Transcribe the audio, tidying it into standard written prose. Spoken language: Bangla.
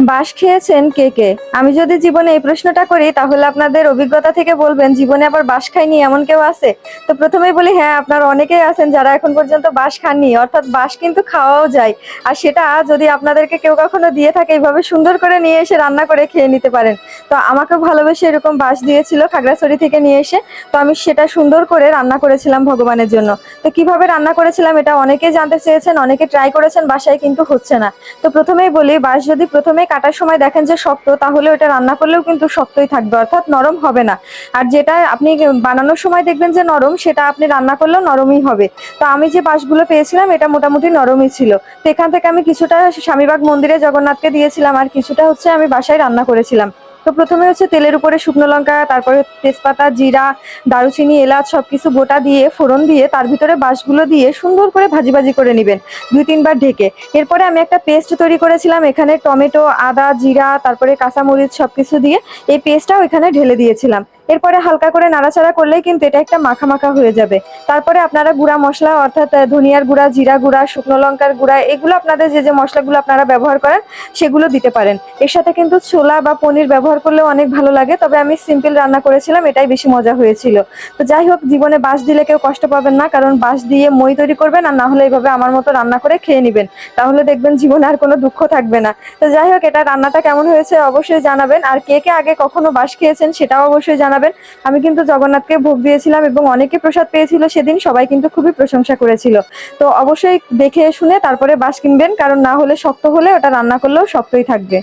বাঁশ খেয়েছেন কে কে? আমি যদি জীবনে এই প্রশ্নটা করি তাহলে আপনাদের অভিজ্ঞতা থেকে বলবেন জীবনে আবার বাঁশ খায়নি এমন কেউ আছে? তো প্রথমেই বলি হ্যাঁ, আপনারা অনেকেই আছেন যারা এখন পর্যন্ত বাঁশ খাননি। অর্থাৎ বাঁশ কিন্তু খাওয়াও যায়। আর সেটা যদি আপনাদেরকে কেউ কখনো দিয়ে থাকে এইভাবে সুন্দর করে নিয়ে এসে রান্না করে খেয়ে নিতে পারেন। তো আমাকেও ভালোবেসে এরকম বাঁশ দিয়েছিল খাগড়াছড়ি থেকে নিয়ে এসে। তো আমি সেটা সুন্দর করে রান্না করেছিলাম ভগবানের জন্য। তো কিভাবে রান্না করেছিলাম এটা অনেকেই জানতে চেয়েছেন, অনেকে ট্রাই করেছেন বাসায় কিন্তু হচ্ছে না। তো প্রথমেই বলি বাঁশ যদি প্রথমেই কাটার সময় দেখেন যে শক্ত তাহলে ওটা রান্না করলেও কিন্তু শক্তই থাকবে, অর্থাৎ নরম হবে না। আর যেটা আপনি বানানোর সময় দেখবেন যে নরম, সেটা আপনি রান্না করলেও নরমই হবে। তো আমি যে বাঁশগুলো পেয়েছিলাম এটা মোটামুটি নরমই ছিল। তো এখান থেকে আমি কিছুটা স্বামীবাগ মন্দিরে জগন্নাথকে দিয়েছিলাম আর কিছুটা হচ্ছে আমি বাসায় রান্না করেছিলাম। তো প্রথমে হচ্ছে তেলের উপরে শুকনো লঙ্কা, তারপরে তেজপাতা, জিরা, দারুচিনি, এলাচ সবকিছু গোটা দিয়ে ফোড়ন দিয়ে তার ভিতরে বাঁশগুলো দিয়ে সুন্দর করে ভাজি ভাজি করে নেবেন 2-3 বার ঢেকে। এরপরে আমি একটা পেস্ট তৈরি করেছিলাম, এখানে টমেটো, আদা, জিরা, তারপরে কাঁচামরিচ সবকিছু দিয়ে এই পেস্টটাও এখানে ঢেলে দিয়েছিলাম। এরপরে হালকা করে নাড়াচাড়া করলেই কিন্তু এটা একটা মাখা মাখা হয়ে যাবে। তারপরে আপনারা গুঁড়া মশলা অর্থাৎ ধনিয়ার গুঁড়া, জিরা গুঁড়া, শুকনো লঙ্কার গুঁড়া, এগুলো আপনাদের যে যে মশলাগুলো আপনারা ব্যবহার করেন সেগুলো দিতে পারেন। এর সাথে কিন্তু ছোলা বা পনির ব্যবহার করলেও অনেক ভালো লাগে, তবে আমি সিম্পল রান্না করেছিলাম, এটাই বেশি মজা হয়েছিল। তো যাই হোক, জীবনে বাঁশ দিলে কেউ কষ্ট পাবেন না, কারণ বাঁশ দিয়ে মই তৈরি করবেন আর না হলে এইভাবে আমার মতো রান্না করে খেয়ে নেবেন। তাহলে দেখবেন জীবনে আর কোনো দুঃখ থাকবে না। তো যাই হোক, এটা রান্নাটা কেমন হয়েছে অবশ্যই জানাবেন, আর কে কে আগে কখনো বাঁশ খেয়েছেন সেটাও অবশ্যই জানাবেন। আমি কিন্তু জগন্নাথকে ভোগ দিয়েছিলাম এবং অনেকে প্রসাদ পেয়েছিল সেদিন, সবাই কিন্তু খুবই প্রশংসা করেছিল। তো অবশ্যই দেখে শুনে তারপরে বাঁশ কিনবেন, কারণ না হলে শক্ত হলে ওটা রান্না করলেও শক্তই থাকবে।